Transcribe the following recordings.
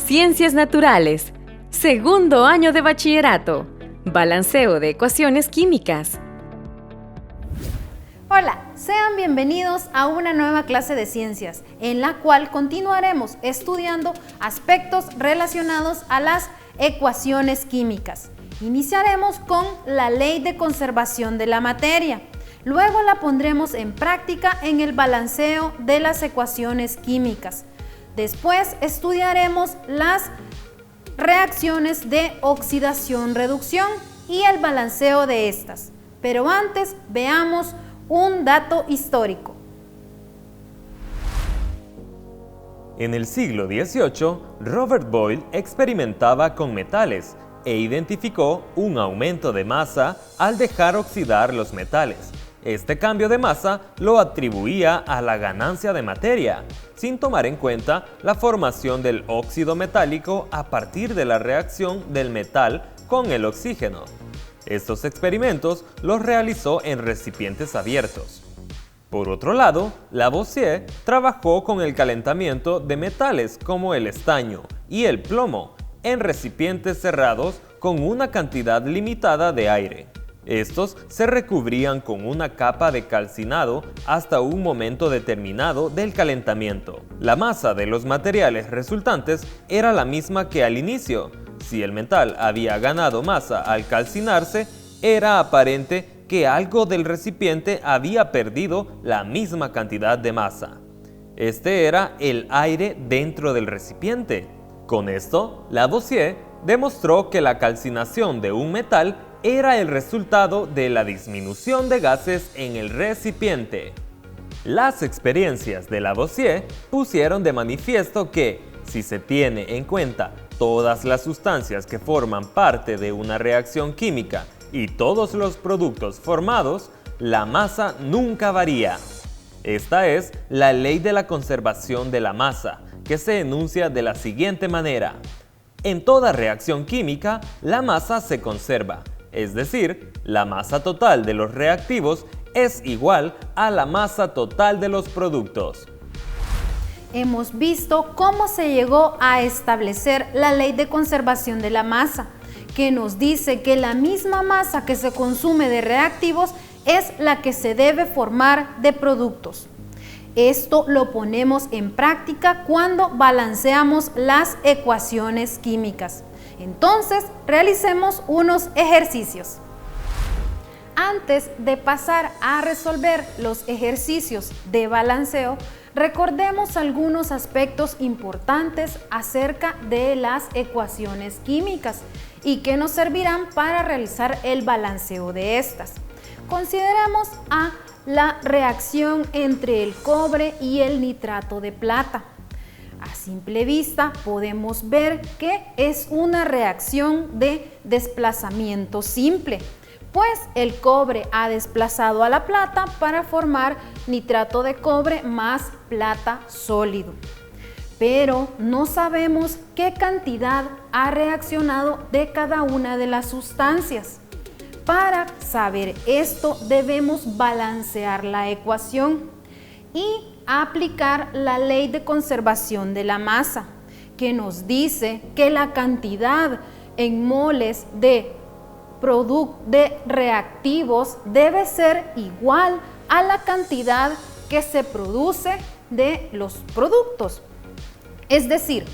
Ciencias Naturales, segundo año de bachillerato, balanceo de ecuaciones químicas. Hola, sean bienvenidos a una nueva clase de ciencias, en la cual continuaremos estudiando aspectos relacionados a las ecuaciones químicas. Iniciaremos con la ley de conservación de la materia. Luego la pondremos en práctica en el balanceo de las ecuaciones químicas. Después estudiaremos las reacciones de oxidación-reducción y el balanceo de estas. Pero antes veamos un dato histórico. En el siglo XVIII, Robert Boyle experimentaba con metales e identificó un aumento de masa al dejar oxidar los metales. Este cambio de masa lo atribuía a la ganancia de materia, sin tomar en cuenta la formación del óxido metálico a partir de la reacción del metal con el oxígeno. Estos experimentos los realizó en recipientes abiertos. Por otro lado, Lavoisier trabajó con el calentamiento de metales como el estaño y el plomo en recipientes cerrados con una cantidad limitada de aire. Estos se recubrían con una capa de calcinado hasta un momento determinado del calentamiento. La masa de los materiales resultantes era la misma que al inicio. Si el metal había ganado masa al calcinarse, era aparente que algo del recipiente había perdido la misma cantidad de masa. Este era el aire dentro del recipiente. Con esto, Lavoisier demostró que la calcinación de un metal era el resultado de la disminución de gases en el recipiente. Las experiencias de Lavoisier pusieron de manifiesto que, si se tiene en cuenta todas las sustancias que forman parte de una reacción química y todos los productos formados, la masa nunca varía. Esta es la ley de la conservación de la masa, que se enuncia de la siguiente manera. En toda reacción química, la masa se conserva, es decir, la masa total de los reactivos es igual a la masa total de los productos. Hemos visto cómo se llegó a establecer la ley de conservación de la masa, que nos dice que la misma masa que se consume de reactivos es la que se debe formar de productos. Esto lo ponemos en práctica cuando balanceamos las ecuaciones químicas. Entonces, realicemos unos ejercicios. Antes de pasar a resolver los ejercicios de balanceo, recordemos algunos aspectos importantes acerca de las ecuaciones químicas y que nos servirán para realizar el balanceo de estas. Consideremos a la reacción entre el cobre y el nitrato de plata. A simple vista podemos ver que es una reacción de desplazamiento simple, pues el cobre ha desplazado a la plata para formar nitrato de cobre más plata sólido. Pero no sabemos qué cantidad ha reaccionado de cada una de las sustancias. Para saber esto debemos balancear la ecuación y aplicar la ley de conservación de la masa, que nos dice que la cantidad en moles de reactivos debe ser igual a la cantidad que se produce de los productos. Es decir,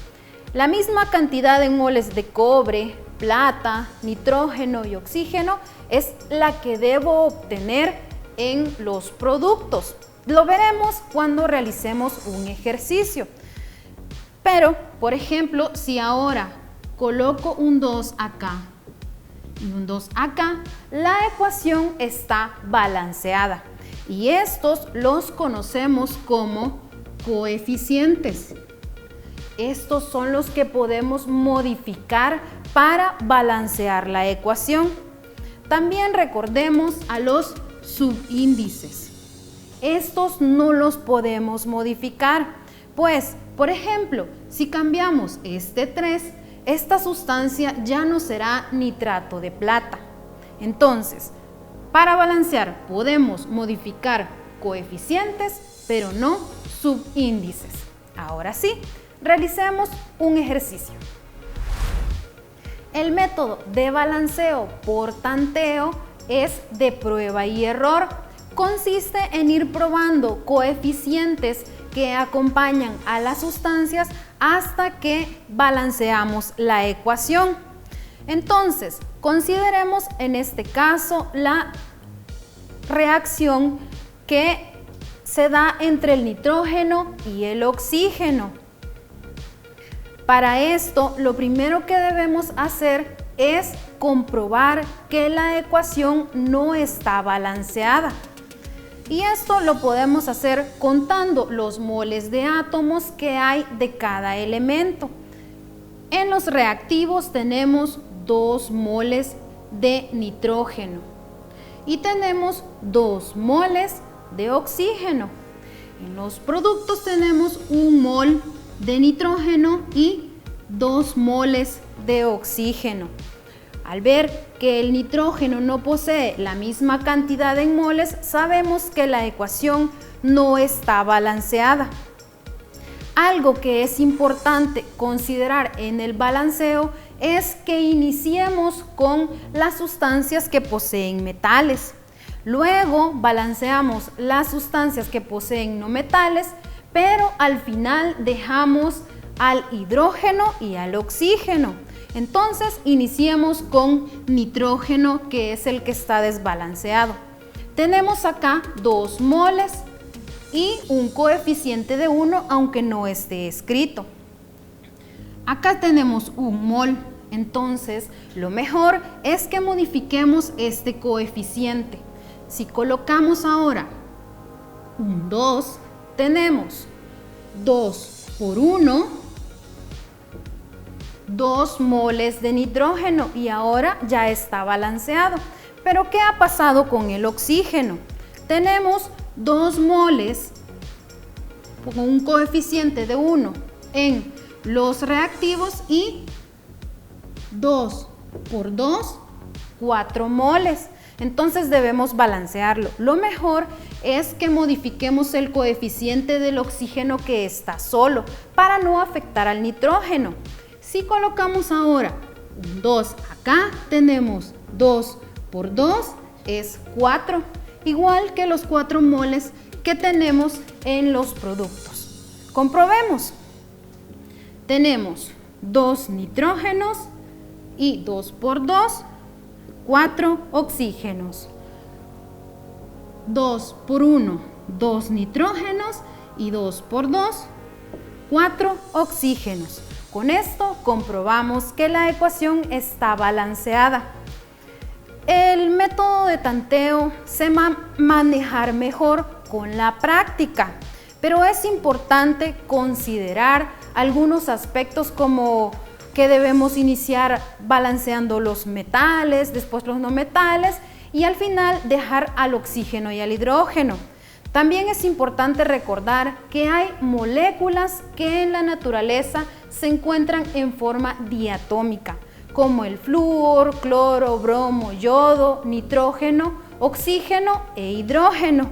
la misma cantidad en moles de cobre, plata, nitrógeno y oxígeno es la que debo obtener en los productos. Lo veremos cuando realicemos un ejercicio. Pero, por ejemplo, si ahora coloco un 2 acá y un 2 acá, la ecuación está balanceada. Y estos los conocemos como coeficientes. Estos son los que podemos modificar para balancear la ecuación. También recordemos a los subíndices. Estos no los podemos modificar, pues, por ejemplo, si cambiamos este 3, esta sustancia ya no será nitrato de plata. Entonces, para balancear podemos modificar coeficientes, pero no subíndices. Ahora sí, Realicemos un ejercicio. El método de balanceo por tanteo es de prueba y error. Consiste en ir probando coeficientes que acompañan a las sustancias hasta que balanceamos la ecuación. Entonces, consideremos en este caso la reacción que se da entre el nitrógeno y el oxígeno. Para esto, lo primero que debemos hacer es comprobar que la ecuación no está balanceada. Y esto lo podemos hacer contando los moles de átomos que hay de cada elemento. En los reactivos tenemos 2 moles de nitrógeno y tenemos 2 moles de oxígeno. En los productos tenemos 1 mol de nitrógeno y 2 moles de oxígeno. Al ver que el nitrógeno no posee la misma cantidad en moles, sabemos que la ecuación no está balanceada. Algo que es importante considerar en el balanceo es que iniciemos con las sustancias que poseen metales. Luego balanceamos las sustancias que poseen no metales, pero al final dejamos al hidrógeno y al oxígeno. Entonces iniciemos con nitrógeno, que es el que está desbalanceado. Tenemos acá 2 moles y un coeficiente de 1, aunque no esté escrito. Acá tenemos 1 mol, entonces lo mejor es que modifiquemos este coeficiente. Si colocamos ahora un 2, tenemos 2 por 1, 2 moles de nitrógeno y ahora ya está balanceado. Pero ¿qué ha pasado con el oxígeno? Tenemos 2 moles con un coeficiente de 1 en los reactivos y 2 por 2, 4 moles. Entonces debemos balancearlo. Lo mejor es que modifiquemos el coeficiente del oxígeno que está solo para no afectar al nitrógeno. Si colocamos ahora un 2 acá, tenemos 2 por 2 es 4, igual que los 4 moles que tenemos en los productos. Comprobemos. Tenemos 2 nitrógenos y 2 por 2, 4 oxígenos. 2 por 1, 2 nitrógenos y 2 por 2, 4 oxígenos. Con esto comprobamos que la ecuación está balanceada. El método de tanteo se va a manejar mejor con la práctica, pero es importante considerar algunos aspectos como que debemos iniciar balanceando los metales, después los no metales y al final dejar al oxígeno y al hidrógeno. También es importante recordar que hay moléculas que en la naturaleza se encuentran en forma diatómica, como el flúor, cloro, bromo, yodo, nitrógeno, oxígeno e hidrógeno.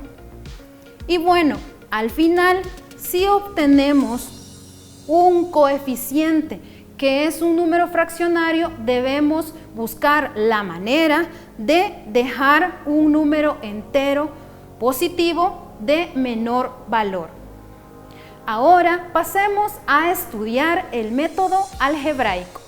Y bueno, al final, si obtenemos un coeficiente que es un número fraccionario, debemos buscar la manera de dejar un número entero positivo de menor valor. Ahora pasemos a estudiar el método algebraico.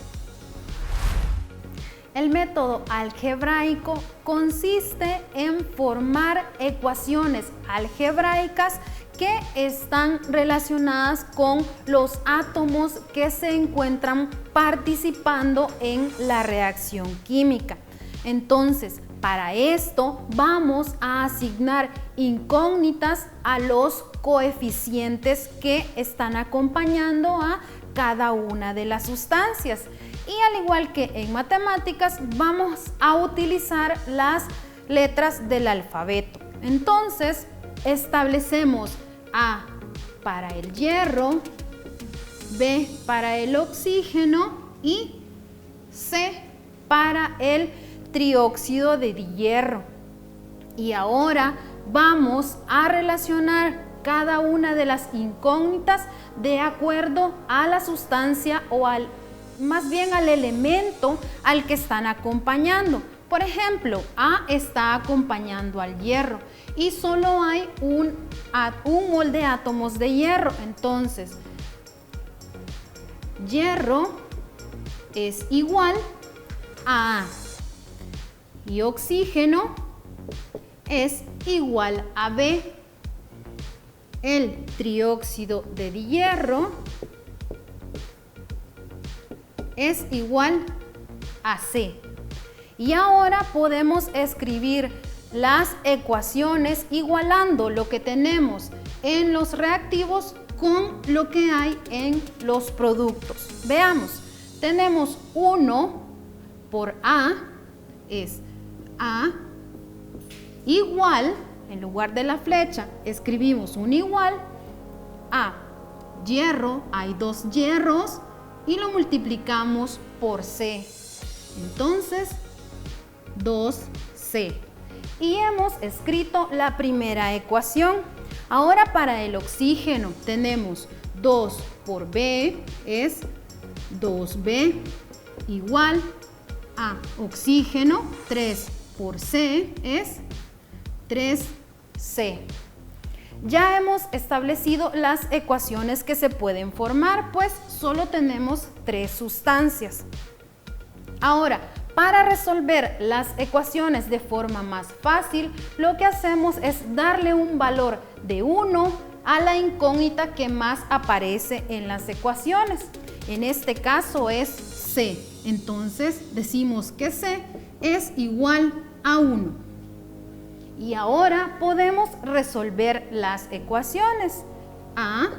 El método algebraico consiste en formar ecuaciones algebraicas que están relacionadas con los átomos que se encuentran participando en la reacción química. Entonces, para esto vamos a asignar incógnitas a los coeficientes que están acompañando a cada una de las sustancias. Y al igual que en matemáticas, vamos a utilizar las letras del alfabeto. Entonces, establecemos A para el hierro, B para el oxígeno y C para el trióxido de hierro. Y ahora vamos a relacionar cada una de las incógnitas de acuerdo a la sustancia o más bien al elemento al que están acompañando. Por ejemplo, A está acompañando al hierro y solo hay un mol de átomos de hierro. Entonces, hierro es igual a A y oxígeno es igual a B. El trióxido de hierro es igual a C. Y ahora podemos escribir las ecuaciones igualando lo que tenemos en los reactivos con lo que hay en los productos. Veamos, tenemos 1 por A es A igual, en lugar de la flecha escribimos un igual a hierro, hay 2 hierros y lo multiplicamos por C. Entonces, 2C. Y hemos escrito la primera ecuación. Ahora para el oxígeno tenemos 2 por B es 2B igual a oxígeno, 3 por C es 3C. Ya hemos establecido las ecuaciones que se pueden formar, pues solo tenemos 3 sustancias. Ahora, para resolver las ecuaciones de forma más fácil, lo que hacemos es darle un valor de 1 a la incógnita que más aparece en las ecuaciones. En este caso es C. Entonces decimos que C es igual a 1. Y ahora podemos resolver las ecuaciones. A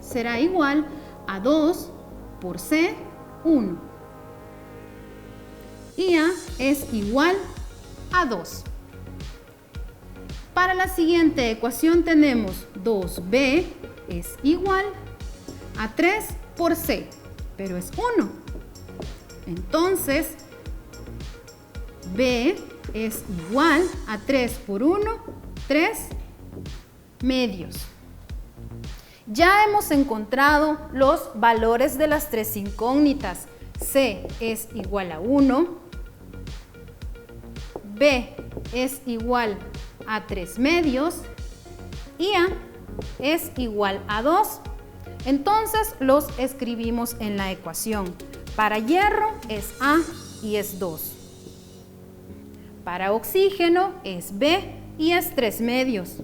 será igual a 2 por C, 1. Y A es igual a 2. Para la siguiente ecuación tenemos 2B es igual a 3 por C, pero es 1. Entonces, B es igual a 3 por 1, 3 medios. Ya hemos encontrado los valores de las 3 incógnitas. C es igual a 1, B es igual a 3 medios y A es igual a 2. Entonces los escribimos en la ecuación. Para hierro es A y es 2. Para oxígeno es B y es 3 medios.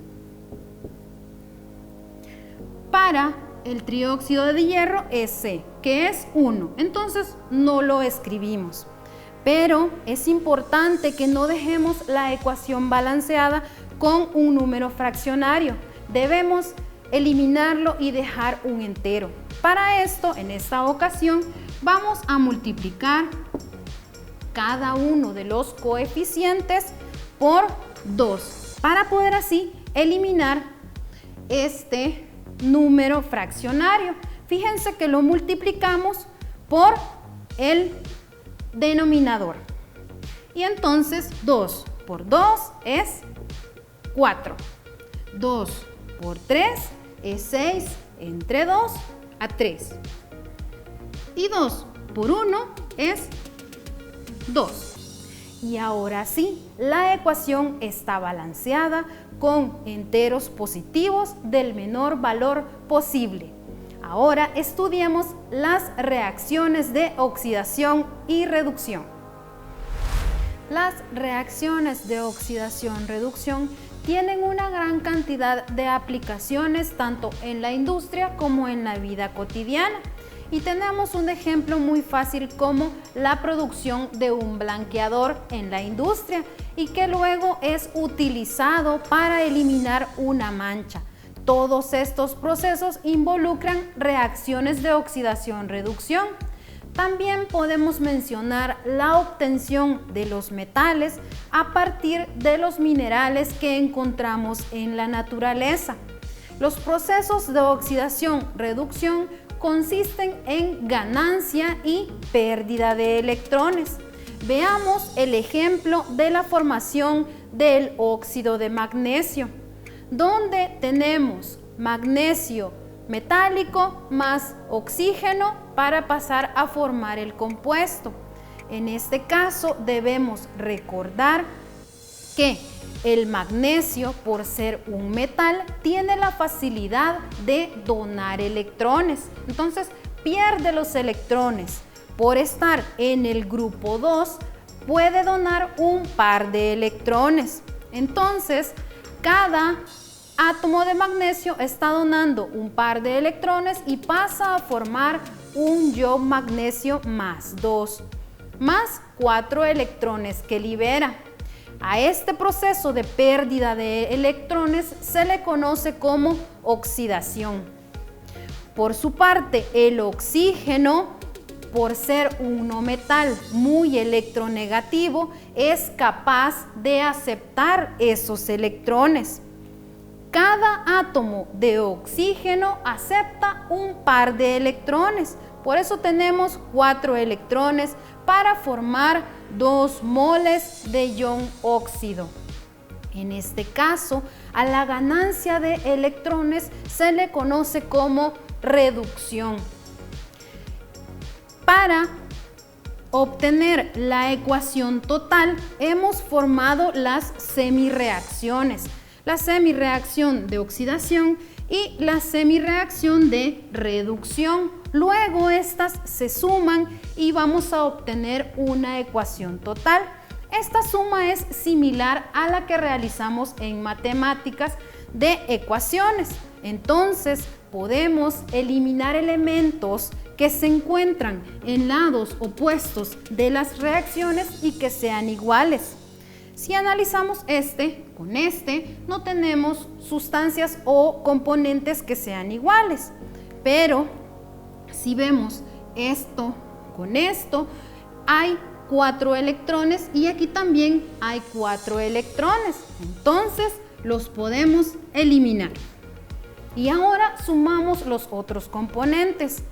Para el trióxido de hierro es C, que es 1. Entonces no lo escribimos. Pero es importante que no dejemos la ecuación balanceada con un número fraccionario. Debemos eliminarlo y dejar un entero. Para esto, en esta ocasión, vamos a multiplicar cada uno de los coeficientes por 2 para poder así eliminar este número fraccionario. Fíjense que lo multiplicamos por el denominador. Y entonces 2 por 2 es 4. 2 por 3 es 6, entre 2 a 3. Y 2 por 1 es 2. Y ahora sí, la ecuación está balanceada con enteros positivos del menor valor posible. Ahora estudiemos las reacciones de oxidación y reducción. Las reacciones de oxidación-reducción tienen una gran cantidad de aplicaciones tanto en la industria como en la vida cotidiana. Y tenemos un ejemplo muy fácil como la producción de un blanqueador en la industria y que luego es utilizado para eliminar una mancha. Todos estos procesos involucran reacciones de oxidación-reducción. También podemos mencionar la obtención de los metales a partir de los minerales que encontramos en la naturaleza. Los procesos de oxidación-reducción consisten en ganancia y pérdida de electrones. Veamos el ejemplo de la formación del óxido de magnesio, donde tenemos magnesio metálico más oxígeno para pasar a formar el compuesto. En este caso debemos recordar que el magnesio, por ser un metal, tiene la facilidad de donar electrones. Entonces pierde los electrones. Por estar en el grupo 2, puede donar un par de electrones. Entonces, cada átomo de magnesio está donando un par de electrones y pasa a formar un ion magnesio más 2, más 4 electrones que libera. A este proceso de pérdida de electrones se le conoce como oxidación. Por su parte, el oxígeno, por ser un no metal muy electronegativo, es capaz de aceptar esos electrones. Cada átomo de oxígeno acepta un par de electrones. Por eso tenemos 4 electrones para formar 2 moles de ion óxido. En este caso, a la ganancia de electrones se le conoce como reducción. Para obtener la ecuación total, hemos formado las semirreacciones. La semirreacción de oxidación y la semirreacción de reducción. Luego estas se suman y vamos a obtener una ecuación total. Esta suma es similar a la que realizamos en matemáticas de ecuaciones. Entonces podemos eliminar elementos que se encuentran en lados opuestos de las reacciones y que sean iguales. Si analizamos con no tenemos sustancias o componentes que sean iguales, pero si vemos esto con esto, hay 4 electrones y aquí también hay 4 electrones, entonces los podemos eliminar. Y ahora sumamos los otros componentes,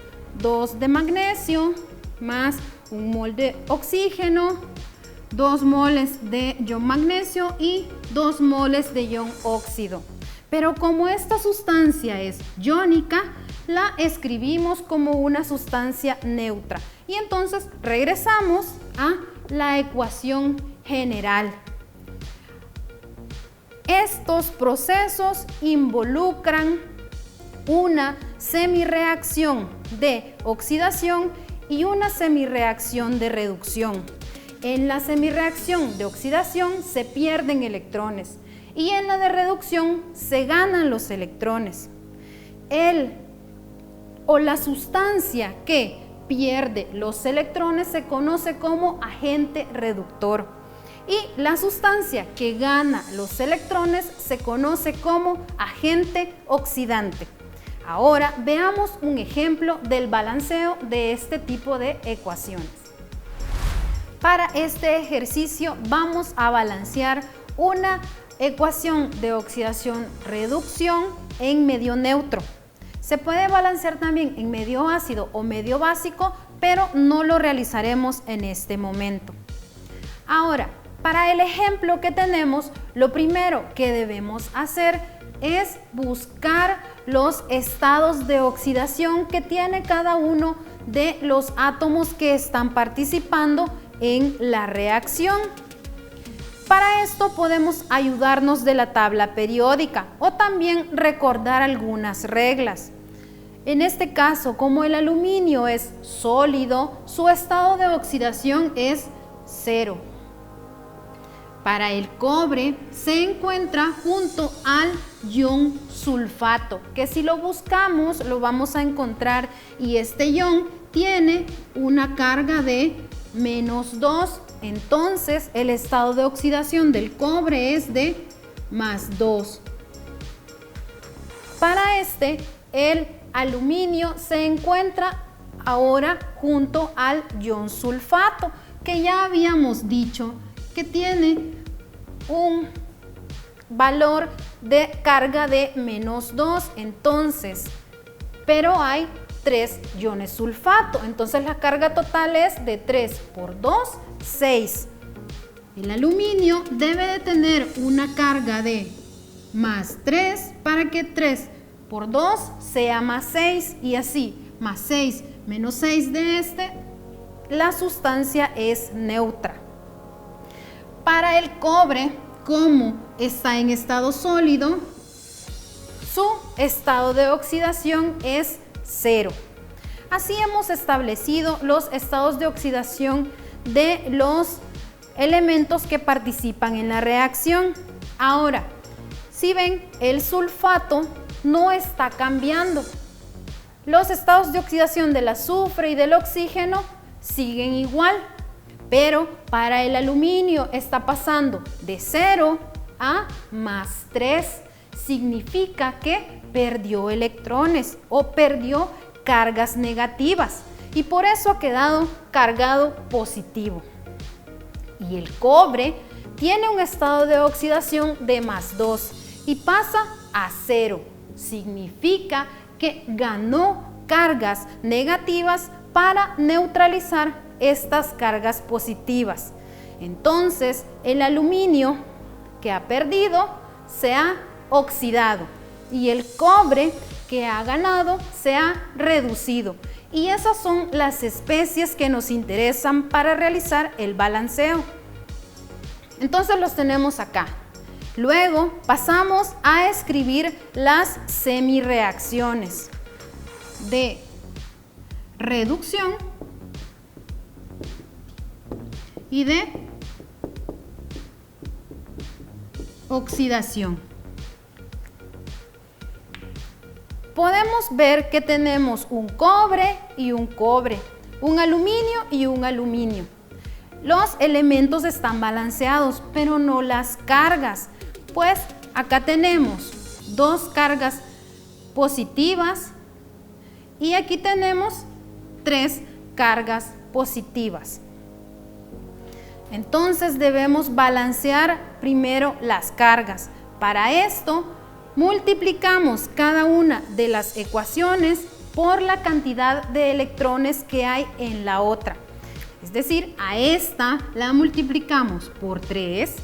2 de magnesio más 1 mol de oxígeno, 2 moles de ion magnesio y 2 moles de ion óxido. Pero como esta sustancia es iónica, la escribimos como una sustancia neutra. Y entonces regresamos a la ecuación general. Estos procesos involucran una semirreacción de oxidación y una semirreacción de reducción. En la semirreacción de oxidación se pierden electrones y en la de reducción se ganan los electrones. La sustancia que pierde los electrones se conoce como agente reductor y la sustancia que gana los electrones se conoce como agente oxidante. Ahora veamos un ejemplo del balanceo de este tipo de ecuaciones. Para este ejercicio vamos a balancear una ecuación de oxidación-reducción en medio neutro. Se puede balancear también en medio ácido o medio básico, pero no lo realizaremos en este momento. Ahora, para el ejemplo que tenemos, lo primero que debemos hacer es buscar los estados de oxidación que tiene cada uno de los átomos que están participando en la reacción. Para esto podemos ayudarnos de la tabla periódica o también recordar algunas reglas. En este caso, como el aluminio es sólido, su estado de oxidación es 0. Para el cobre se encuentra junto al ion sulfato, que si lo buscamos lo vamos a encontrar, y este ion tiene una carga de -2. Entonces el estado de oxidación del cobre es de +2. Para el aluminio se encuentra ahora junto al ion sulfato, que ya habíamos dicho que tiene un valor de carga de -2, entonces, pero hay 3 iones sulfato, entonces la carga total es de 3 por 2, 6. El aluminio debe de tener una carga de +3 para que 3 por 2 sea más 6 y así, más 6 menos 6 de este, la sustancia es neutra. Para el cobre, como está en estado sólido, su estado de oxidación es 0. Así hemos establecido los estados de oxidación de los elementos que participan en la reacción. Ahora, si ven, el sulfato no está cambiando. Los estados de oxidación del azufre y del oxígeno siguen igual, pero para el aluminio está pasando de 0 a más 3. Significa que perdió electrones o perdió cargas negativas y por eso ha quedado cargado positivo. Y el cobre tiene un estado de oxidación de más 2 y pasa a 0. Significa que ganó cargas negativas para neutralizar estas cargas positivas. Entonces, el aluminio que ha perdido se ha oxidado y el cobre que ha ganado se ha reducido. Y esas son las especies que nos interesan para realizar el balanceo. Entonces los tenemos acá. Luego pasamos a escribir las semireacciones de reducción y de oxidación. Podemos ver que tenemos un cobre y un cobre, un aluminio y un aluminio. Los elementos están balanceados, pero no las cargas. Pues acá tenemos 2 cargas positivas y aquí tenemos 3 cargas positivas. Entonces debemos balancear primero las cargas. Para esto multiplicamos cada una de las ecuaciones por la cantidad de electrones que hay en la otra. Es decir, a esta la multiplicamos por 3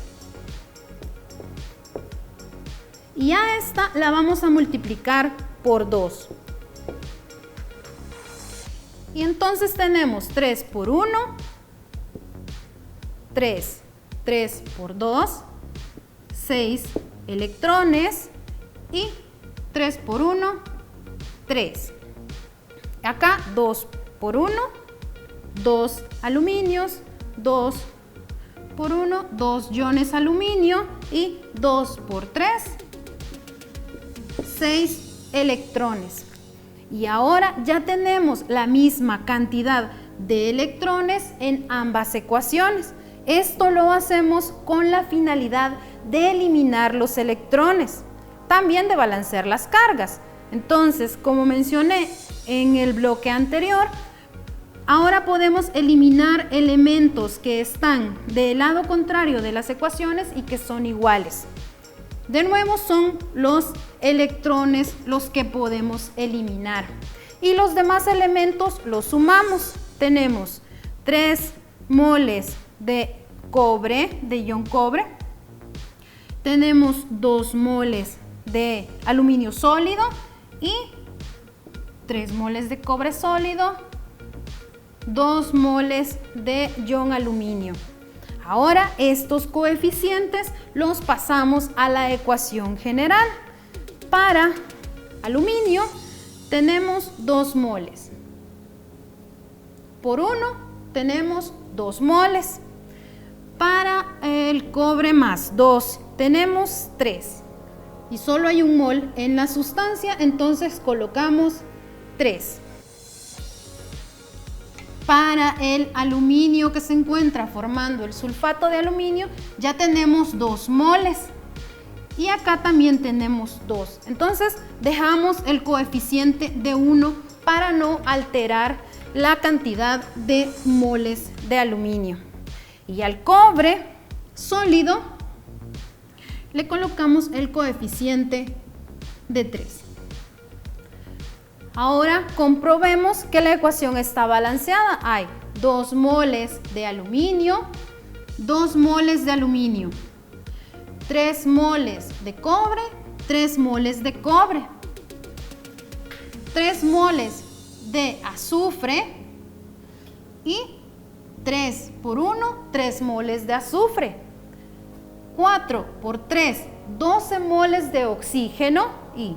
y a esta la vamos a multiplicar por 2. Y entonces tenemos 3 por 1, 3 por 2, 6 electrones y 3 por 1, 3. Acá 2 por 1, 2 aluminios, 2 por 1, 2 iones aluminio y 2 por 3, 6 electrones. Y ahora ya tenemos la misma cantidad de electrones en ambas ecuaciones. Esto lo hacemos con la finalidad de eliminar los electrones, también de balancear las cargas. Entonces, como mencioné en el bloque anterior, ahora podemos eliminar elementos que están del lado contrario de las ecuaciones y que son iguales. De nuevo son los electrones los que podemos eliminar. Y los demás elementos los sumamos. Tenemos 3 moles de cobre, de ion cobre. Tenemos 2 moles de aluminio sólido y 3 moles de cobre sólido, 2 moles de ion aluminio. Ahora estos coeficientes los pasamos a la ecuación general. Para aluminio tenemos 2 moles. Por 1 tenemos 2 moles. Para el cobre más 2 tenemos 3. Y solo hay un mol en la sustancia, entonces colocamos 3. Para el aluminio que se encuentra formando el sulfato de aluminio, ya tenemos 2 moles. Y acá también tenemos 2. Entonces dejamos el coeficiente de 1 para no alterar la cantidad de moles de aluminio. Y al cobre sólido le colocamos el coeficiente de 3. Ahora comprobemos que la ecuación está balanceada. Hay 2 moles de aluminio, 2 moles de aluminio, 3 moles de cobre, 3 moles de cobre. 3 moles de azufre y 3 por 1, 3 moles de azufre. 4 por 3, 12 moles de oxígeno y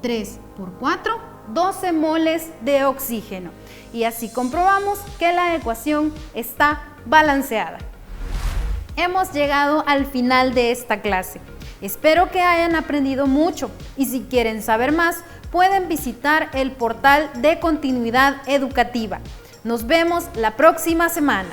3 por 4, 12 moles de oxígeno. Y así comprobamos que la ecuación está balanceada. Hemos llegado al final de esta clase. Espero que hayan aprendido mucho y si quieren saber más, pueden visitar el portal de Continuidad Educativa. Nos vemos la próxima semana.